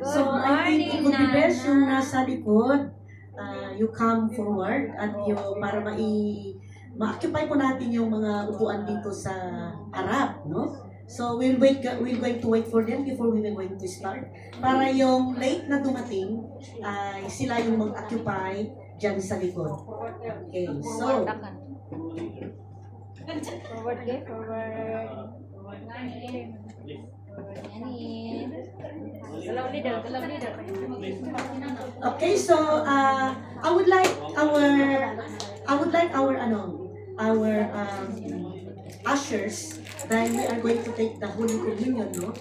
So, I think it would be best yung nasa likod, you come forward at para ma-occupy po natin yung mga upuan dito sa harap, no? So, we're going to wait for them before we will going to start. Para yung late na dumating, sila yung mag-occupy dyan sa likod. Okay, so, Forward, okay? Forward. Galaw leader. okay, so I would like our ushers, then we are going to take the Holy Communion, no?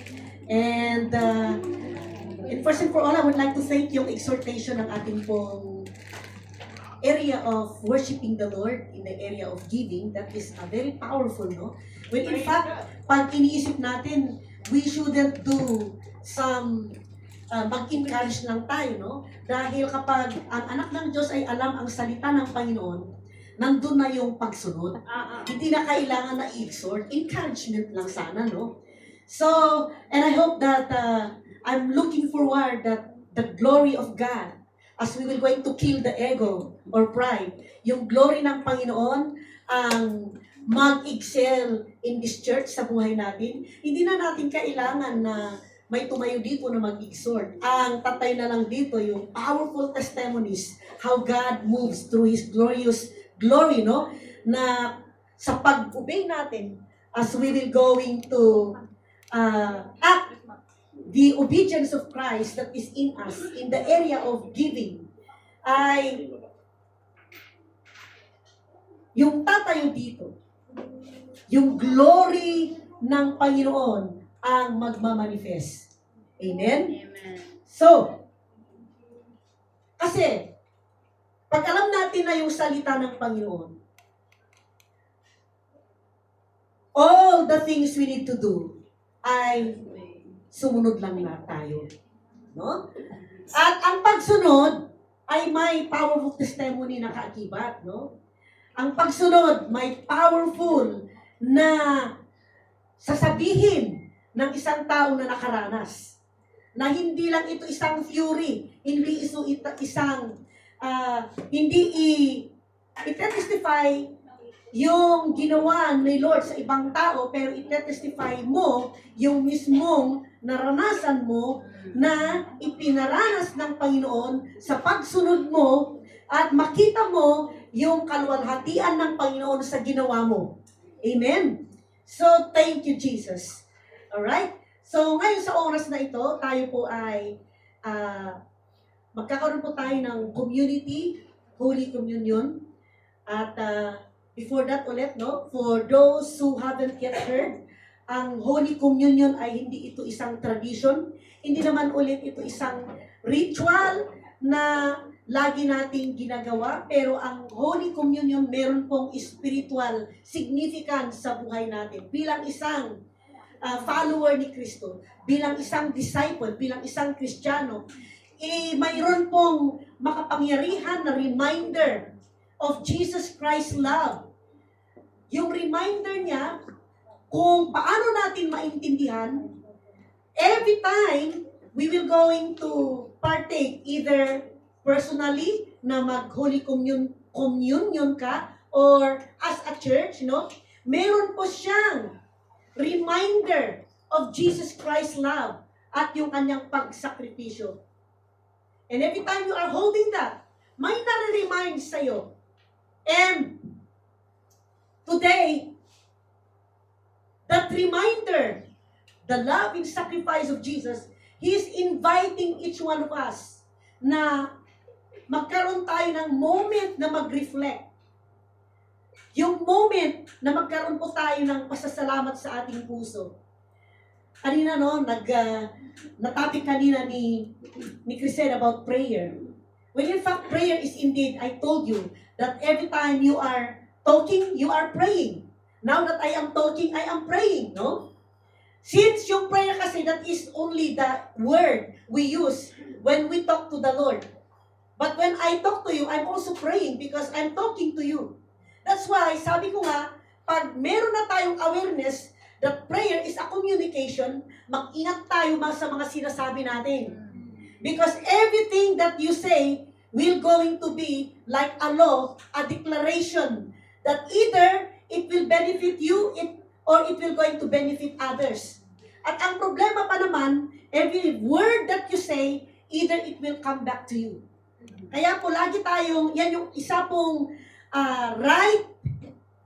And first and for all, I would like to thank yung exhortation ng ating pong area of worshiping the Lord in the area of giving. That is very powerful, no? When in fact, pag iniisip natin, we shouldn't do some mag-encourage lang tayo, no? Dahil kapag ang anak ng Diyos ay alam ang salita ng Panginoon, nandun na yung pagsunod. Hindi na kailangan na exhort, encouragement lang sana, no? So, and I hope that I'm looking forward that the glory of God, as we will going to kill the ego or pride, yung glory ng Panginoon ang mag-excel in this church sa buhay natin. Hindi na natin kailangan na may tumayo dito na mag-exhort. Ang tatay na lang dito yung powerful testimonies how God moves through His glorious glory, no? Na sa pag-obey natin as we will going to act the obedience of Christ that is in us in the area of giving ay yung tatayo dito, yung glory ng Panginoon ang magmamanifest. Amen? Amen. So, kasi, pag alam natin na yung salita ng Panginoon, all the things we need to do ay sumunod lang na tayo. No? At ang pagsunod ay may powerful testimony na kaakibat. No? Ang pagsunod may powerful na sasabihin ng isang tao na nakaranas. Na hindi lang ito isang theory, hindi ito isang, hindi i-testify yung ginawa ni Lord sa ibang tao, pero i-testify mo yung mismong naranasan mo na ipinaranas ng Panginoon sa pagsunod mo at makita mo yung kaluwalhatian ng Panginoon sa ginawa mo. Amen? So, thank you, Jesus. Alright? So, ngayon sa oras na ito, tayo po ay magkakaroon po tayo ng community, Holy Communion. At before that ulit, no, for those who haven't yet heard, ang Holy Communion ay hindi ito isang tradition, hindi naman ulit ito isang ritual na lagi nating ginagawa, pero ang Holy Communion meron pong spiritual significance sa buhay natin. Bilang isang follower ni Kristo, bilang isang disciple, bilang isang Kristiyano, mayroon pong makapangyarihan na reminder of Jesus Christ's love. Yung reminder niya kung paano natin maintindihan every time we will going to partake either personally na mag-Holy Communion ka or as a church, no? Meron po siyang reminder of Jesus Christ's love at yung kanyang pagsakripisyo. And every time you are holding that, may nare-remind sa'yo. And today, that reminder, the love and sacrifice of Jesus, He is inviting each one of us na magkaroon tayo ng moment na mag-reflect. Yung moment na magkaroon po tayo ng pasasalamat sa ating puso. Kanina, no, natopic kanina ni Crisel about prayer. When in fact, prayer is indeed, I told you, that every time you are talking, you are praying. Now that I am talking, I am praying, no? Since yung prayer kasi, that is only the word we use when we talk to the Lord. But when I talk to you, I'm also praying because I'm talking to you. That's why, sabi ko nga, pag meron na tayong awareness that prayer is a communication, mag-ingat tayo sa mga sinasabi natin. Because everything that you say will going to be like a law, a declaration that either it will benefit you or it will going to benefit others. At ang problema pa naman, every word that you say, either it will come back to you. Kaya po lagi tayong, yan yung isa pong right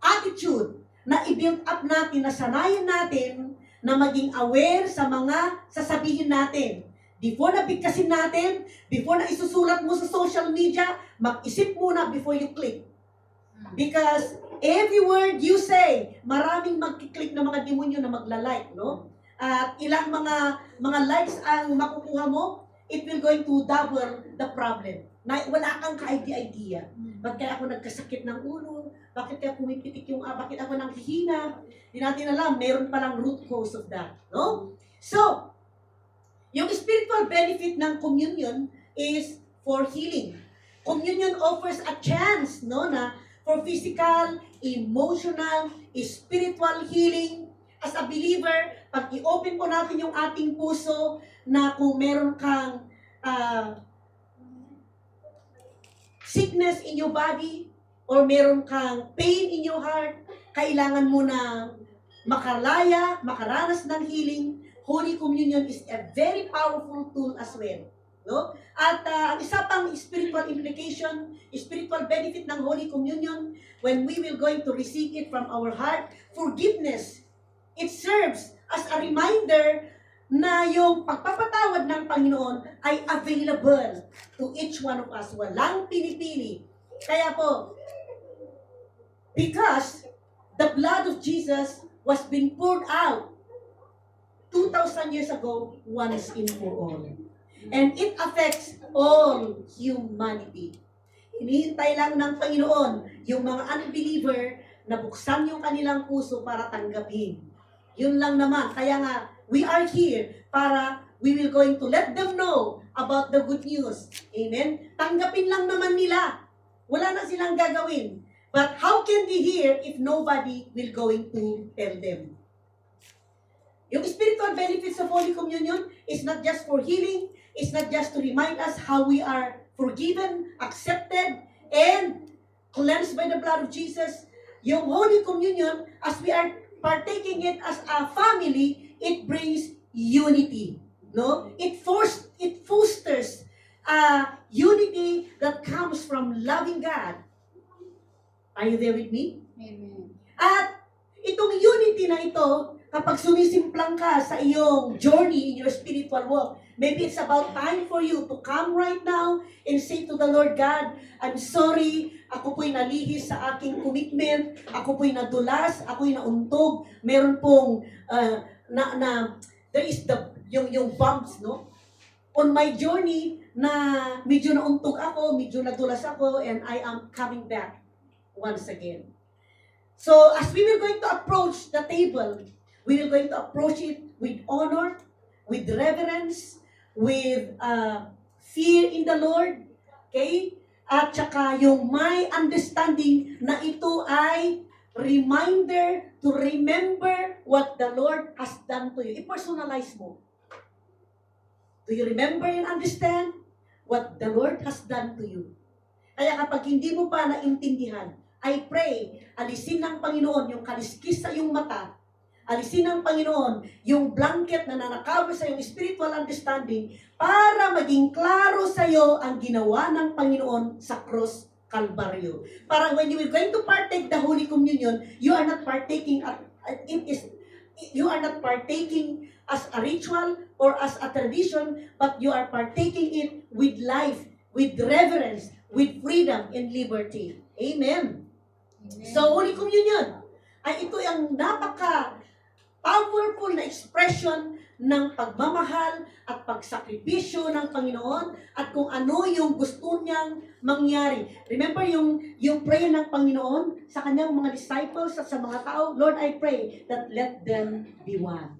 attitude na i-build up natin, na sanayin natin na maging aware sa mga sasabihin natin. Before na bigkasin natin, before na isusulat mo sa social media, mag-isip muna before you click. Because every word you say, maraming magkiklik na mga demonyo na magla-like, no? At ilang mga likes ang makukuha mo, it will going to double the problem. Na wala kang ka-idea. Bakit kaya ako nagkasakit ng ulo? Bakit kaya pumipitik yung, bakit ako nanghihina? Hindi natin alam, meron palang root cause of that, no? So, yung spiritual benefit ng communion is for healing. Communion offers a chance, no, na for physical, emotional, spiritual healing. As a believer, pag i-open po natin yung ating puso na kung meron kang sickness in your body or meron kang pain in your heart, kailangan mo na makaranas ng healing. Holy Communion is a very powerful tool as well. No? At ang isa pang spiritual implication, spiritual benefit ng Holy Communion, when we will going to receive it from our heart, forgiveness. It serves as a reminder na yung pagpapatawad ng Panginoon ay available to each one of us. Walang pinipili. Kaya po, because the blood of Jesus was being poured out 2,000 years ago, once and for all. And it affects all humanity. Hinihintay lang ng Panginoon yung mga unbeliever na buksan yung kanilang puso para tanggapin. Yun lang naman. Kaya nga, we are here para we will going to let them know about the good news. Amen? Tanggapin lang naman nila. Wala na silang gagawin. But how can they hear if nobody will going to tell them? Yung spiritual benefits of Holy Communion is not just for healing, it's not just to remind us how we are forgiven, accepted, and cleansed by the blood of Jesus. Yung Holy Communion, as we are partaking it as a family, it brings unity. No? It fosters unity that comes from loving God. Are you there with me? Amen. At itong unity na ito, kapag sumisimplang ka sa iyong journey in your spiritual walk, maybe it's about time for you to come right now and say to the Lord God, I'm sorry, ako po'y nalihis sa aking commitment, ako po'y nadulas, ako'y nauntog, meron pong, there is yung bumps, no? On my journey, na medyo nauntog ako, medyo nadulas ako, and I am coming back once again. So, as we were going to approach the table, we are going to approach it with honor, with reverence, with fear in the Lord, okay? At saka yung may understanding na ito ay reminder to remember what the Lord has done to you. I-personalize mo. Do you remember and understand what the Lord has done to you? Kaya kapag hindi mo pa naintindihan, I pray, alisin ng Panginoon yung kaliskis sa iyong mata, alisin ng Panginoon yung blanket na nanakawa sa iyong spiritual understanding para maging klaro sa iyo ang ginawa ng Panginoon sa cross Calvario. Para when you are going to partake the Holy Communion, you are not partaking you are not partaking as a ritual or as a tradition, but you are partaking it with life, with reverence, with freedom and liberty. Amen. So, Holy Communion ay ito ang napaka-powerful na expression ng pagmamahal at pagsakripisyo ng Panginoon at kung ano yung gusto niyang mangyari. Remember yung prayer ng Panginoon sa kanyang mga disciples at sa mga tao, Lord, I pray that let them be one.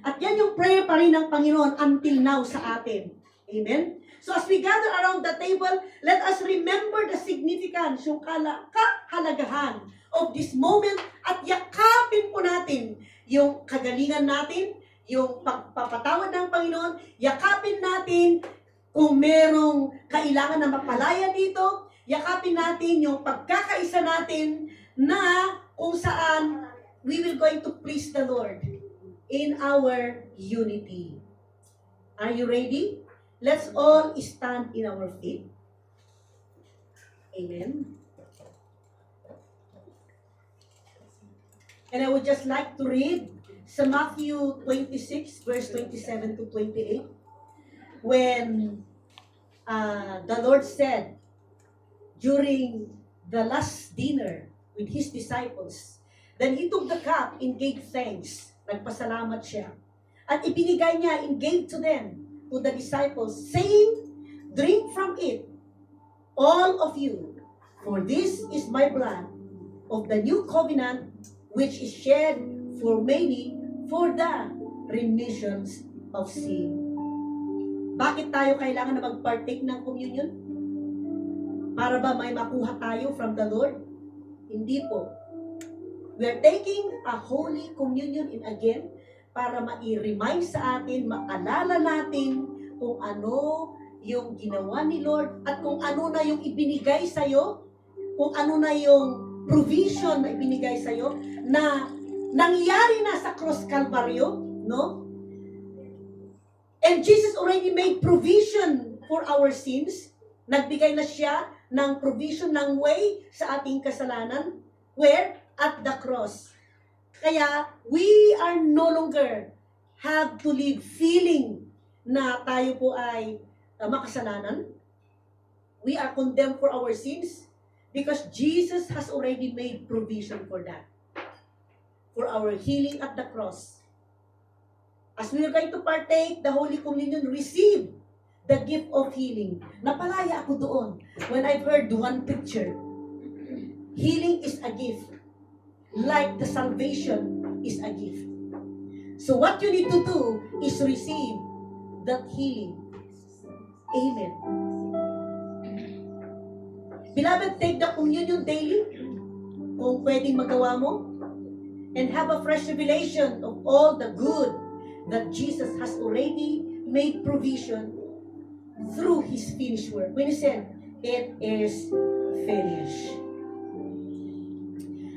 At yan yung prayer pa rin ng Panginoon until now sa atin. Amen? So as we gather around the table, let us remember the significance, yung kahalagahan of this moment at yakapin po natin yung kagalingan natin, yung pagpapatawad ng Panginoon, yakapin natin Kung merong kailangan na mapalaya dito, yakapin natin yung pagkakaisa natin na kung saan we will going to please the Lord in our unity. Are you ready? Let's all stand in our feet. Amen. And I would just like to read sa Matthew 26, verse 27 to 28, when the Lord said during the last dinner with His disciples, then He took the cup and gave thanks. Nagpasalamat siya. At ibinigay niya and gave to them, to the disciples, saying, "Drink from it, all of you, for this is my blood of the new covenant, which is shed for many for the remissions of sin." Bakit tayo kailangan na mag-partake ng communion? Para ba may makuha tayo from the Lord? Hindi po. We are taking a holy communion in again para ma-remind sa atin, maalala natin kung ano yung ginawa ni Lord at kung ano na yung ibinigay sa'yo, kung ano na yung provision na ibinigay sa'yo na nangyari na sa cross Calvario, no? And Jesus already made provision for our sins. Nagbigay na siya ng provision ng way sa ating kasalanan. Where? At the cross. Kaya, we are no longer have to live feeling na tayo po ay makasalanan. We are condemned for our sins because Jesus has already made provision for that. For our healing at the cross. As we are going to partake the Holy Communion, receive the gift of healing. Napalaya ako doon when I've heard one picture. Healing is a gift. Like the salvation is a gift. So what you need to do is receive that healing. Amen. Beloved, take the communion daily. Kung pwedeng magawa mo. And have a fresh revelation of all the good that Jesus has already made provision through His finished work. When He said, "It is finished."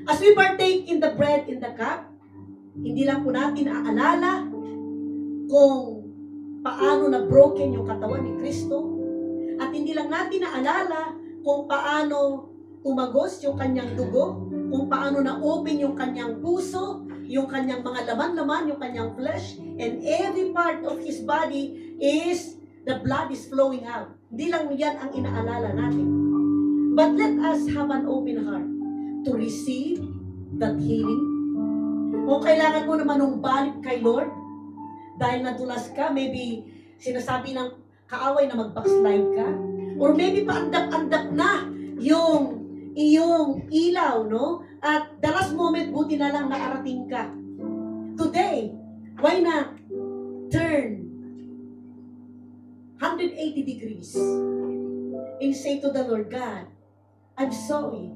As we partake in the bread in the cup, hindi lang po natin naaalala kung paano na broken yung katawan ni Kristo, at hindi lang natin naalala kung paano tumagos yung kanyang dugo, kung paano na-open yung kanyang puso, yung kanyang mga laman-laman, yung kanyang flesh, and every part of His body is, the blood is flowing out. Hindi lang yan ang inaalala natin. But let us have an open heart to receive that healing. Kung kailangan mo naman ng balik kay Lord, dahil nadulas ka, maybe sinasabi ng kaaway na mag-backslide ka, or maybe paandap-andap na yung iyong ilaw, no? At the last moment, buti na lang nakarating ka. Today, why not turn 180 degrees and say to the Lord, "God, I'm sorry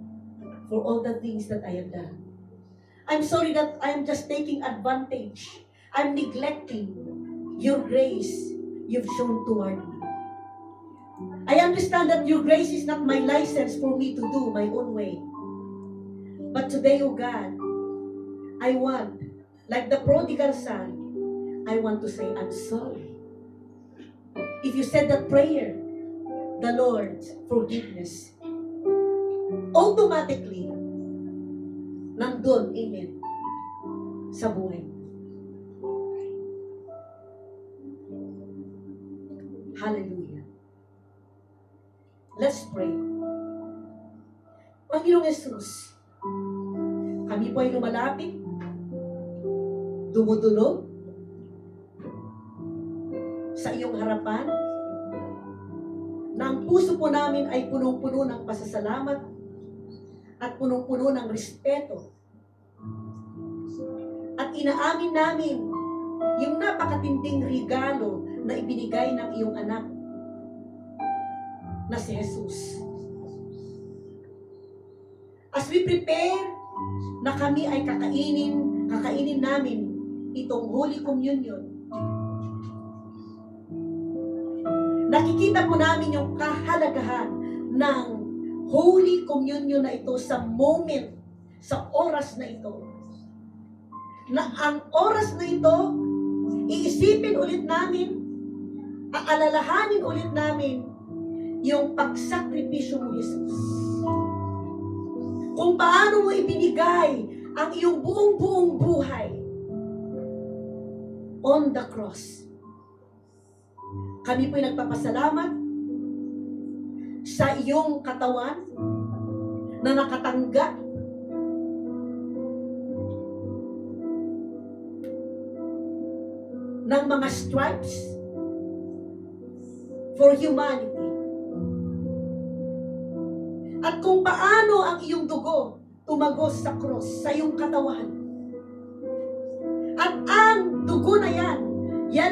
for all the things that I have done. I'm sorry that I am just taking advantage. I'm neglecting your grace you've shown toward me. I understand that your grace is not my license for me to do my own way. But today, oh God, I want, like the prodigal son, I want to say, I'm sorry." If you said that prayer, the Lord's forgiveness, automatically, nandun, amen, sa buhay. Hallelujah. Let's pray. Panginoong Jesus, kami po ay lumalapit, dumudulog sa iyong harapan, na ang puso po namin ay punong-puno ng pasasalamat at punong-puno ng respeto. At inaamin namin yung napakatinding regalo na ibinigay ng iyong anak na si Jesus. As we prepare na kami ay kakainin namin itong Holy Communion, nakikita po namin yung kahalagahan ng Holy Communion na ito sa moment, sa oras na ito. Na ang oras na ito, iisipin ulit namin, aalalahanin ulit namin yung pagsakripisyo mo, Jesus. Kung paano mo ibinigay ang iyong buong buhay on the cross. Kami po'y nagpapasalamat sa iyong katawan na nakatanggap ng mga stripes for humanity. At kung paano ang iyong dugo tumagos sa cross, sa iyong katawan. At ang dugo na yan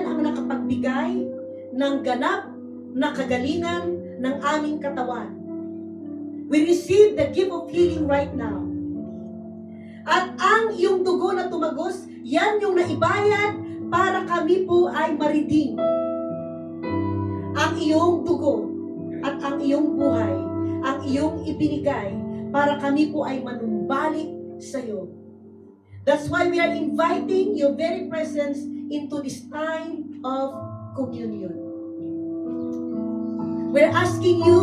ang nakapagbigay ng ganap na kagalingan ng aming katawan. We receive the gift of healing right now. At ang iyong dugo na tumagos, yan yung naibayad para kami po ay ma-redeem. Ang iyong dugo at ang iyong buhay, ang iyong ibinigay para kami po ay manumbalik sa iyo. That's why we are inviting your very presence into this time of communion. We're asking you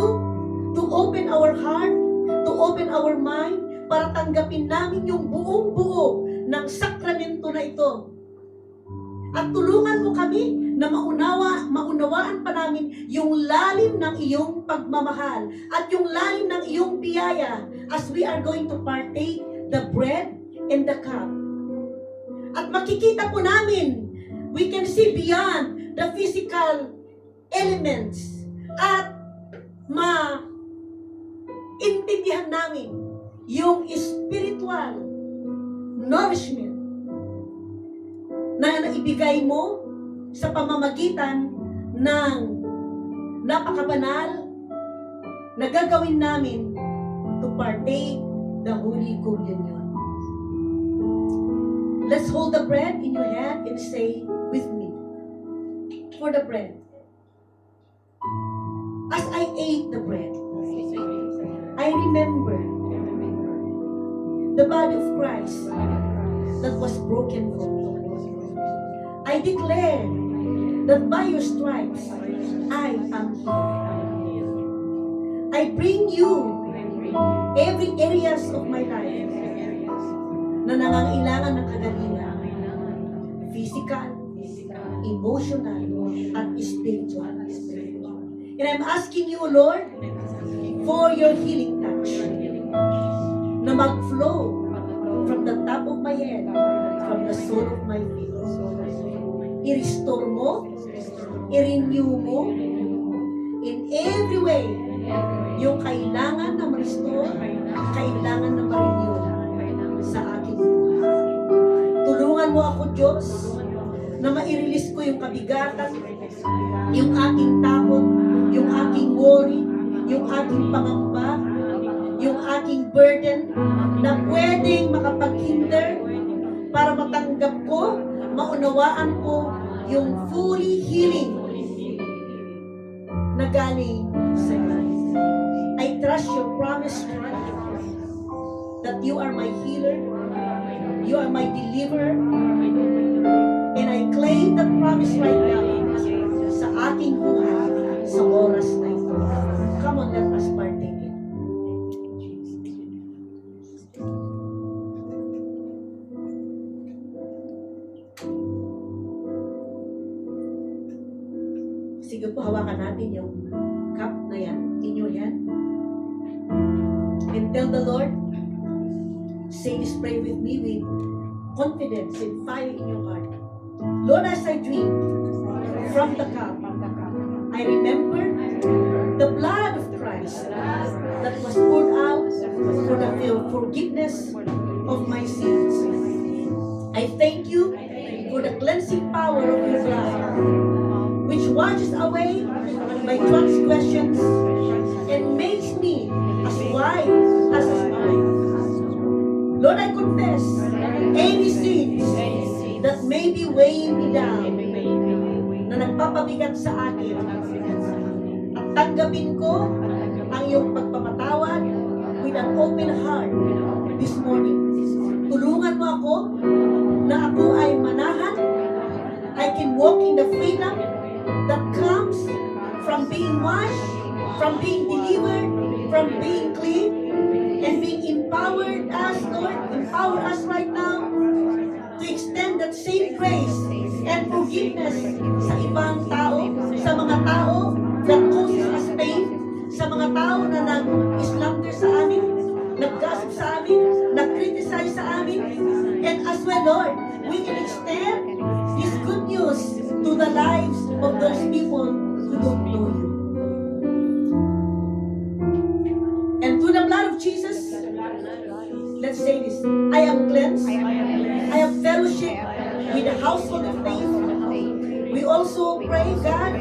to open our heart, to open our mind, para tanggapin namin yung buong-buo ng sakramento na ito. At tulungan mo kami na maunawaan pa namin yung lalim ng iyong pagmamahal at yung lalim ng iyong biyaya as we are going to partake the bread and the cup. At makikita po namin, we can see beyond the physical elements at maintindihan namin yung spiritual nourishment na naibigay mo sa pamamagitan ng napakabanal na gagawin namin to partake the Holy Communion. Let's hold the bread in your hand and say with me, for the bread. As I ate the bread, I remember the body of Christ that was broken for me. I declare that by your stripes, I am healed. I bring you every areas of my life na nangangailangan ng kagalingan, physical, emotional, at spiritual. And I'm asking you, Lord, for your healing touch na mag-flow from the top of my head, from the sole of my feet. I-restore mo, i-renew mo, in every way, yung kailangan na ma-restore, kailangan na ma-renew sa aking buhay. Tulungan mo ako, Diyos, na ma-release ko yung kabigatan, yung aking takot, yung aking worry, yung aking pangamba, yung aking burden, na pwedeng makapaghinder para matanggap ko, maunawaan ko yung fully healing na galing sa iyo. I trust your promise that you are my healer, you are my deliverer, and I claim that promise right now sa aking buhay, sa oras na ito. Come on, let us partake it. Sige po, hawakan natin yung cup na yan in your hand. And tell the Lord, say this prayer with me with confidence and fire in your heart. Lord, as I drink from the cup, I remember the blood of Christ that was poured out for the forgiveness of my sins. I thank you for the cleansing power of your blood, which washes away my transgressions and makes me as white as snow. Lord, I confess any sins that may be weighing me down, na nagpapabigat sa akin, Tanggapin ko ang iyong pagpapatawad with an open heart this morning. Tulungan mo ako na ako ay manahan. I can walk in the freedom that comes from being washed, from being delivered, from being clean, and being empowered us, Lord. Empower us right now to extend that same grace and forgiveness sa ibang tao, sa mga tao that causes us pain, sa mga tao na nag-slander sa amin, nag-gossip sa amin, nag-criticize sa amin, and as well, Lord, we can extend this good news to the lives of those people who don't know you. And through the blood of Jesus, let's say this, I am cleansed, I have fellowship with the household of faith. We also pray, God,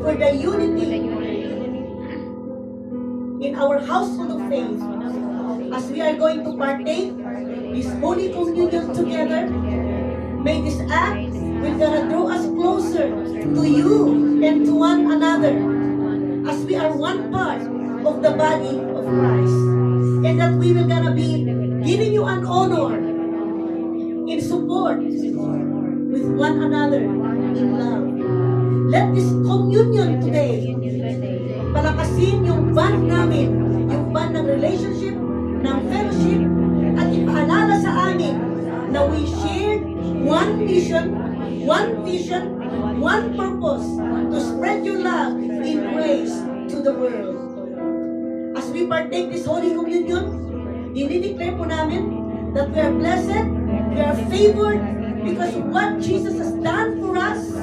for the unity in our household of faith as we are going to partake this Holy Communion together. May this act will gonna draw us closer to you and to one another as we are one part of the body of Christ, and that we will gonna be giving you an honor in support with one another in love. Let this communion today palakasin yung bond namin, yung bond ng relationship, ng fellowship, at ipaalala sa amin na we share one mission, one vision, one purpose to spread your love in grace to the world. As we partake this Holy Communion, dinideclare po namin that we are blessed, we are favored because of what Jesus has done for us.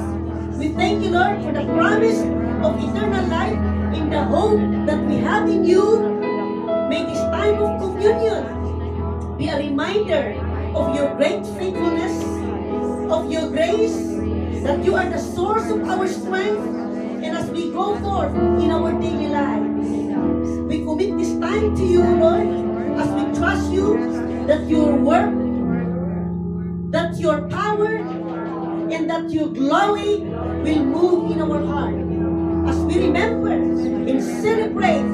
We thank you, Lord, for the promise of eternal life in the hope that we have in you. May this time of communion be a reminder of your great faithfulness, of your grace, that you are the source of our strength, and as we go forth in our daily lives, we commit this time to you, Lord, as we trust you that your work, that your power, and that your glory will move in our heart. As we remember and celebrate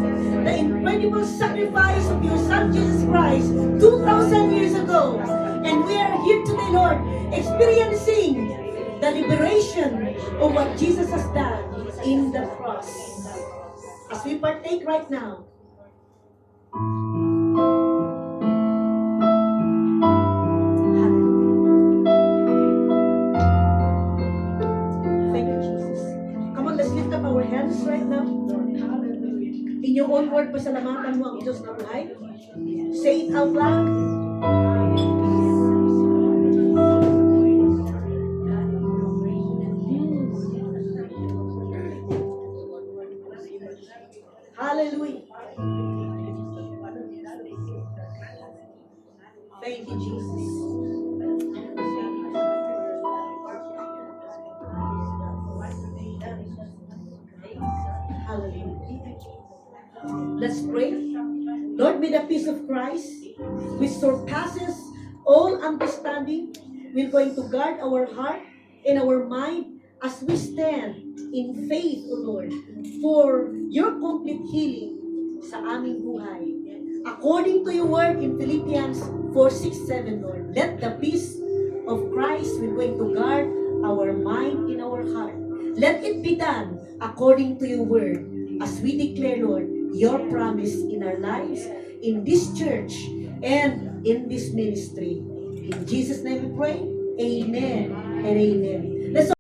the incredible sacrifice of your Son Jesus Christ 2,000 years ago. And we are here today, Lord, experiencing the liberation of what Jesus has done in the cross. As we partake right now, right now. In your own word, pasalamatan mo ang Diyos na buhay. Say it out loud. Hallelujah. Thank you, Jesus. Let's pray. Lord, may the peace of Christ, which surpasses all understanding, we're going to guard our heart and our mind as we stand in faith, O Lord, for your complete healing sa aming buhay. According to your word in Philippians 4:6-7, Lord, let the peace of Christ, we're going to guard our mind and our heart. Let it be done according to your word as we declare, Lord, your promise in our lives, in this church, and in this ministry. In Jesus' name we pray. Amen and amen. Let's